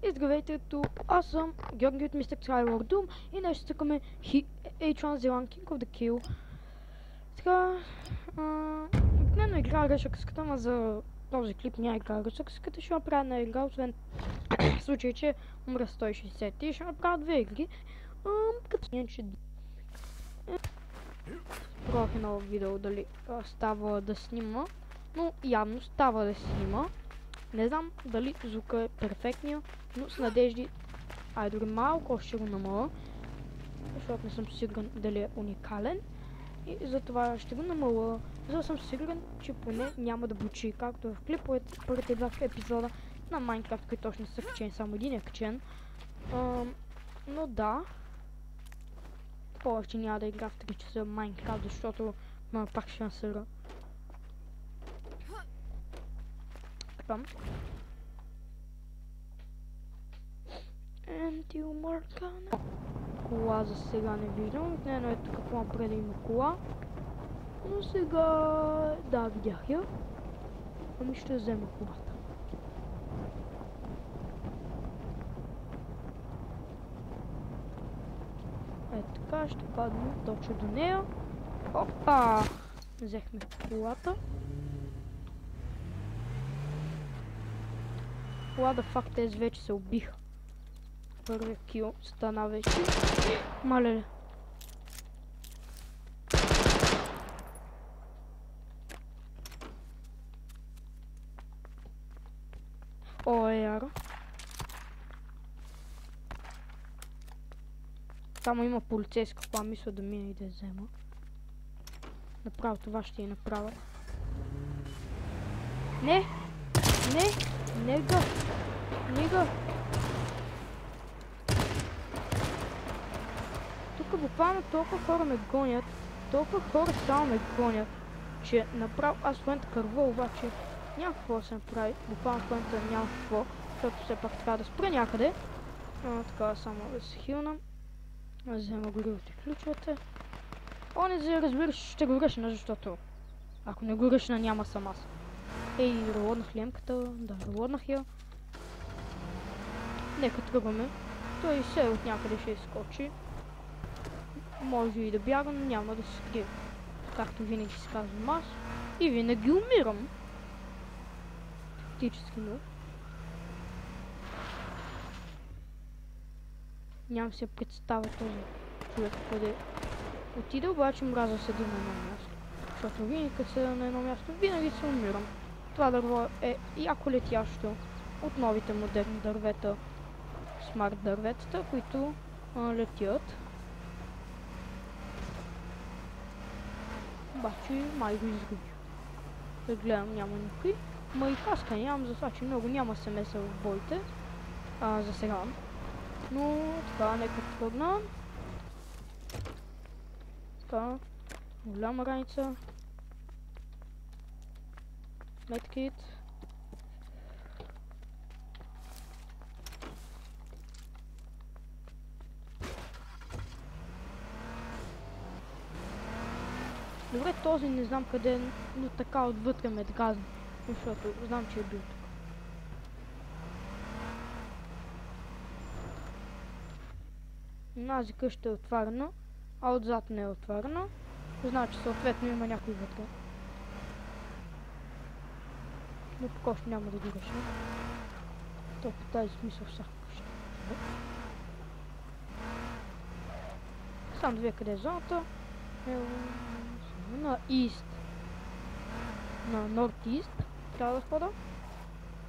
И здравейте, тук аз съм Георги от Mr. Trailer Doom и днес ще цъкаме H1Z1 King of the Kill. Така, обикновено играя решъкската, но за този клип няма играя решъкската, ще направя една игра, освен в случай, че умра 160 и ще направя две игри. Като че пробвах едно видео дали става да снима, но явно става да снима. Не знам дали звука е перфектния, но с надежди, дори малко ще го намаля, защото не съм сигурен дали е уникален. И затова ще го намаля, за да съм сигурен, че поне няма да бучи, както в клиповете, първите два епизода на Майнкрафт, които точно не са качени, само един е качен. Но да, повече няма да игра в 3 часа Майнкрафт, защото пак ще насъра. Антиумъркана. Кола за сега не виждам, обикновено е тук по-напред да има кола. Но сега... да, видях я. Ами ще взема колата. Ето така, ще паднем точно до нея. Опа! Взехме колата. Лада факт, тези вече се убиха. Първия кил стана вече. Мале. О, яро. Там има полицейска, това мисля да мине и да взема. Направо това ще я направя. Не! Не! Нега! Нега! Тук буквално толкова хора ме гонят, толкова хора само ме гонят, че направо аз в момента кърва, обаче няма какво да се направи, буквално в момента няма какво, защото все пак трябва да спра някъде. Така само да се хилнам. Взема горивото и ключовете. Не разбираш, ще го ръшна, защото ако не го ръшна няма съм аз. Ей, релоднах лемката, да, релоднах я. Нека тръгваме. Той се от някъде ще изскочи. Може и да бяга, но няма да се скрие. Както винаги си казвам аз. И винаги умирам. Фактически, но. Нямам се представя този човек къде отиде, обаче мраза седи на едно място. Защото винаги като седа на едно място, винаги се умирам. Това дърво е яко летящо от новите модерни дървета, смарт дърветата, които летят. Обаче май го изгубих. Да гледам, няма никой. Ма и каска нямам, за това, че много няма се меса в боите. За сега. Но така, нека тръгна. Така, голяма раница. Медкит. Добре, този не знам къде е, но така отвътре ме дразни, защото знам, че е бил тук. Нази къща е отварена, а отзад не е отварена. Значи съответно има някой вътре. Но тук още няма да го реша. То по тази смисъл всяка къща. Сам да вие къде е зоната. На East. На North-East трябва да хода.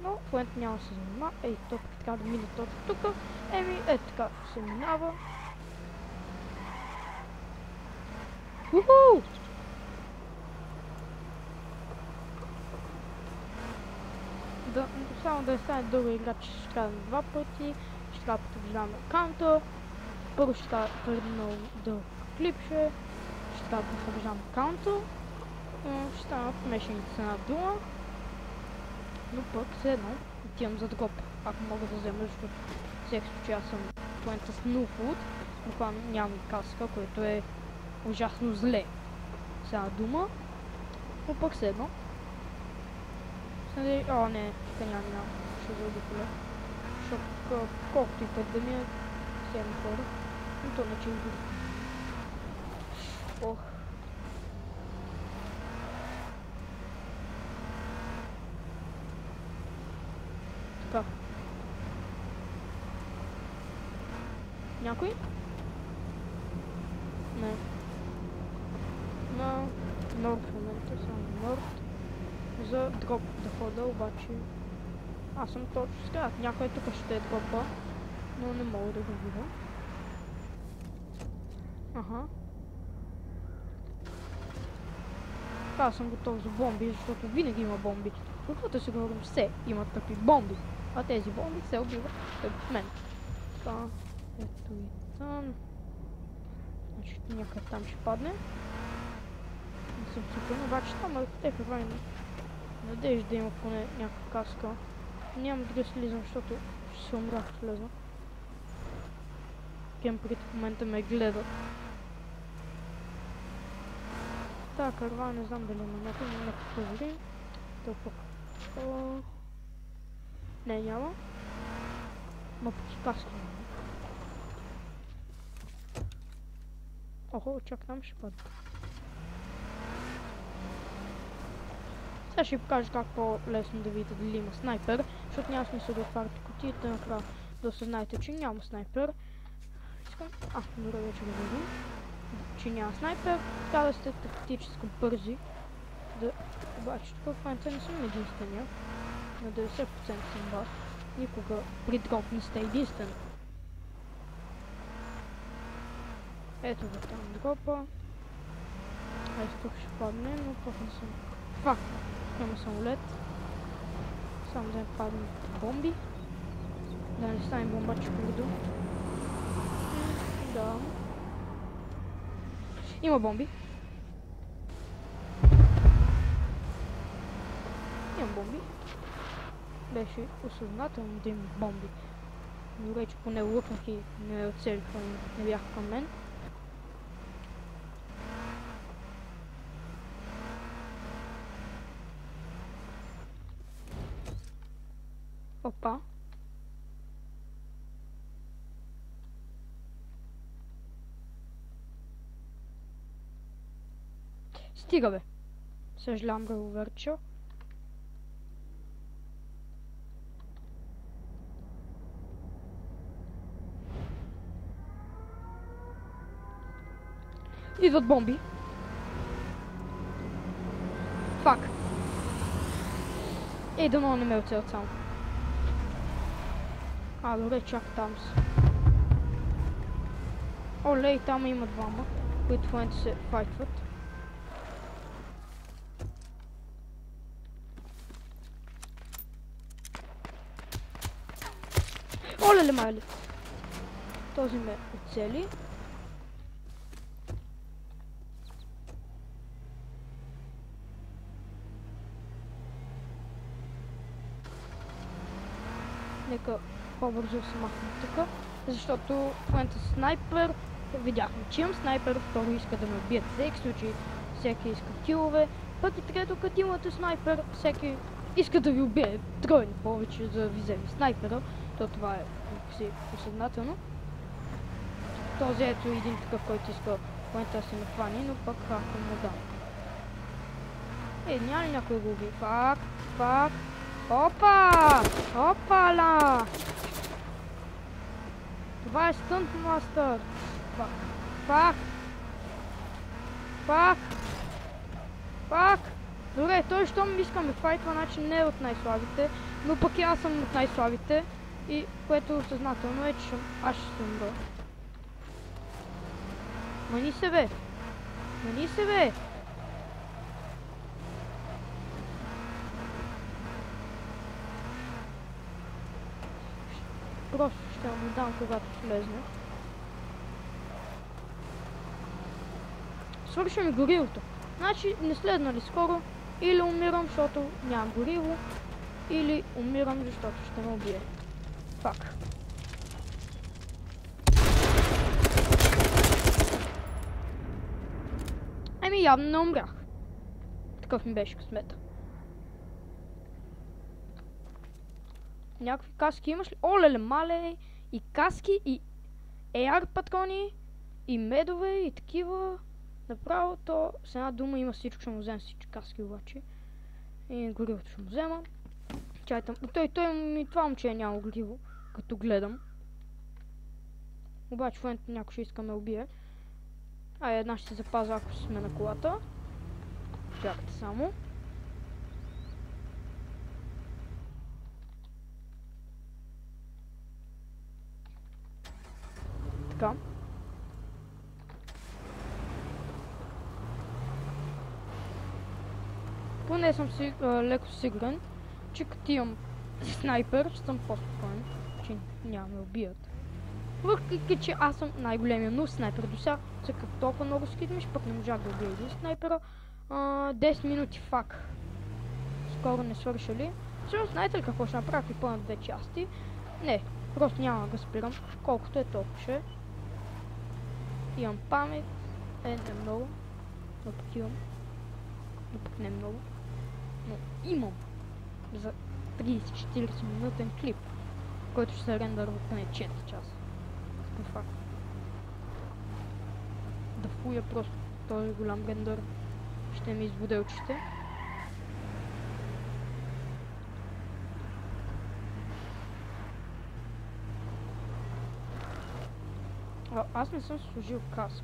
Но в момента няма да се занимава. Ей, то трябва да мине точно тук. Така се минава. Уху! Само да не стане дълга игра, че ще трябва два пъти. Ще трябва да побеждаваме акаунта. Първо ще трябва много дълъг клипше. Ще трябва да побеждаваме акаунта. Ще стана помешаните с една дума. Но пък все едно отивам за дроп, ако мога да взема, защото всеки случай аз съм в момента с null food. Буквално нямам и каска, което е ужасно зле. С една дума. Но пък все едно. Не, тук няма. Ще заобиколя. защото колкото и път да ми е, все едно хора. Но то не че избори. Ох. Така. Някой? Не. На Норд в момента, само Норд. За дроп да хода, обаче аз съм точно сказал, някой тук ще е дропа, но не мога да го видя. Ага. Аз съм готов за бомби, защото винаги има бомби. Каквото си говорим, все имат такива бомби. А тези бомби се убиват от мен. Така, ето и там. Значи някъде там ще падне. Не съм сигурен, обаче там е време. Надежда да има поне някаква каска. Нямам да слизам, защото ще се умря, ако слезна. Кемперите в момента ме гледат. Та карва, не знам дали има някой, но нека проверим. Тълпък. Не, няма. Ма пък и каска. Охо, чак там ще падне. Сега ще ви покажа как по-лесно да видите дали има снайпер, защото няма смисъл да отваряте кутията накрая да осъзнаете, че няма снайпер. Искам... добре, вече го видим. Че няма снайпер, трябва да сте тактически бързи. Да... Обаче тук в момента не съм единствения. На 90% съм бас. Никога при дроп не сте единствен. Ето го там дропа. Ето тук ще падне, но пък не съм... Факт! Няма самолет. Само да не паднат бомби. Да не стане бомбачи преду. Да. Има бомби. Имам бомби. Беше осъзнателно да има бомби. Добре, че поне лъкнах и не оцелиха, не бяха към мен. Опа. Стига бе. Съжалявам да го върча. Идват бомби. Фак. Дано не ме оцелят само. Добре, чак там са. Олей, там има двама, които в момента се файтват. Олеле майли! Този ме оцели. Нека по-бързо се махнем тук, защото в момента снайпер, видяхме, че имам снайпер, второ иска да ме убият всеки случай, всеки иска килове, пък и трето, като имате снайпер, всеки иска да ви убие тройно повече, за да ви вземе снайпера, то това е осъзнателно. Този ето един такъв, който иска в момента да се нахвани, но пък хака му дам. Няма ли някой го уби? Фак. Опа! Опала! Това е стънт мастър! Фак! Добре, той щом искаме файтва, значи не е от най-слабите, но пък и аз съм от най-слабите, и което осъзнателно е, че аз ще се умра. Мани се бе! Просто ще му дам, когато влезне. Свърши ми горивото. Значи не следна ли скоро, или умирам, защото нямам гориво, или умирам, защото ще ме убие. Пак. Явно не умрях. Такъв ми беше късмета. Някакви каски имаш ли? Олеле, мале! И каски, и AR патрони, и медове, и такива. Направо то с една дума има всичко, ще му взема всички каски обаче. И горивото ще му взема. Чайте, това момче няма гориво, като гледам. Обаче в момента някой ще иска ме убие. Една ще се запазя, ако сме на колата. Чакайте само. Така. Поне съм си леко сигурен, че като имам снайпер, ще съм по-спокоен, че няма ме убият. Въпреки, че аз съм най-големия нов снайпер до сега, цъках толкова много скидмиш, пък не можах да убия един снайпера. 10 минути фак. Скоро не свършили. Всъщност знаете ли какво ще направя при пълна 2 части? Не, просто няма да спирам, колкото е толкова ще. Имам памет, не много, но пък имам, но пък не много, но имам за 30-40 минутен клип, който ще се рендърва поне 4 часа. Факт. Да фуя просто този голям рендър, ще ми избуде очите. Аз не съм служил каск.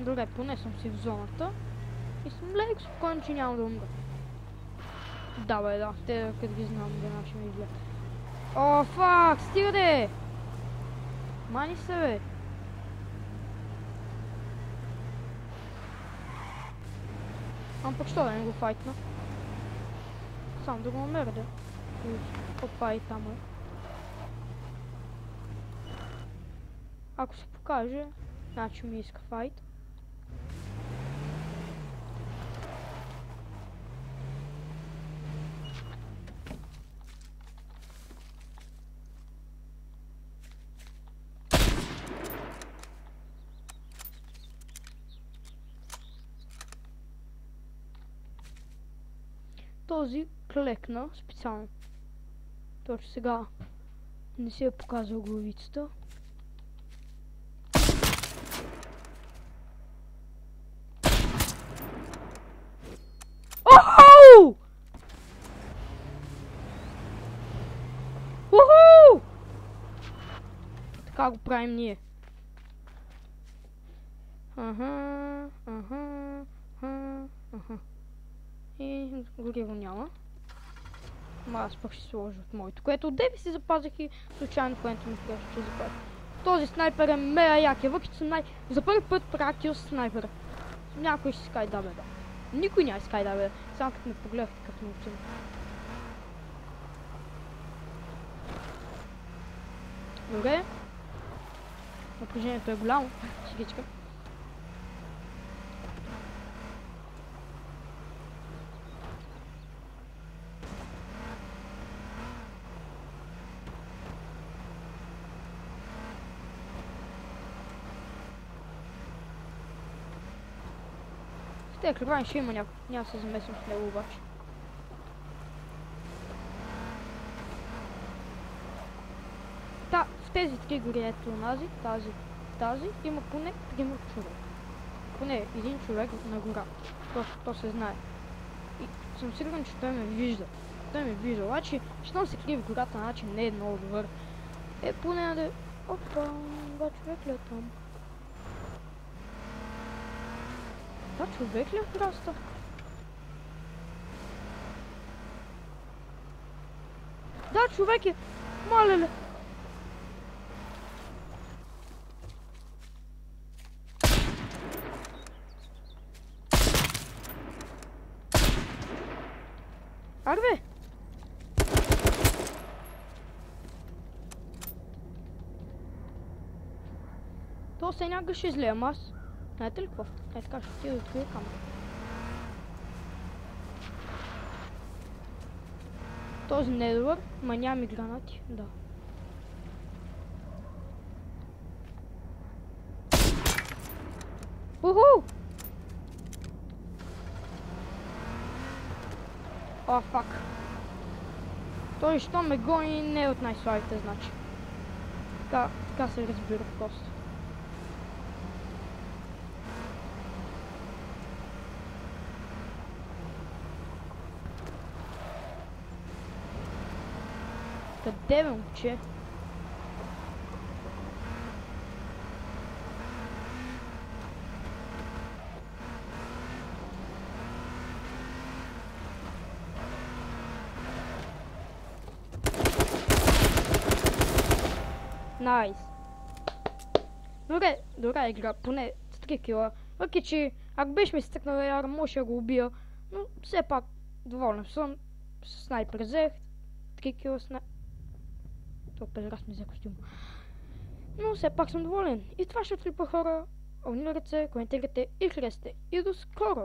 Добре, поне съм си в зоната и съм леко спокоен, че няма да умра. Да бе, да, те като ги знам, да ще ме изгледат. О, фак, стига де! Мани се бе! Пък що да не го файтна? Сам да го намеря да. Опа и там е. Ако се покаже, значи ми иска файт. Този клекна специално. Точно сега не си е показал главицата. Охоу! Уху! Така го правим ние. И гориво няма. Аз пък ще сложа от моето, което от деби си запазих и случайно което ми казва, че запазих. Този снайпер е мега як, въпреки че за първи път правя кил с снайпера. Някой ще скайдабе, да. Никой няма скайдабе, само като ме погледах такъв научен. Добре. Напрежението е голямо. Шигичка. Те кръвани ще има някой. Няма се замесвам с него обаче. В тези три гори, ето тази, има поне 3 човека. Поне един човек на гора. Просто то се знае. И съм сигурен, че той ме вижда. Той ме вижда, обаче, щом се крие в гората, начин не е много добър. Поне да... Опа, 2 човек ли е там? Това човек ли е просто? Да, човек е! Малеле! Арбе! То се някак ще излеям аз. Знаете ли какво? Така ще ти да открия камера. този не е добър, ма нямам и гранати, да. Уху! О, фак. Той, що ме гони, не е от най-слабите, значи. Така се разбира просто. Къде бе, момче? Найс. Добра игра, поне с 3 кила. Въпреки че, ако беше ми стъкнал яра, може да го убия. Но все пак, доволен съм. Снайпер взех. 3 кила снайпер. Това раз ми взе костюм. Но все пак съм доволен. И това ще отлипа хора. Абонирайте се, коментирайте и харесайте. И до скоро!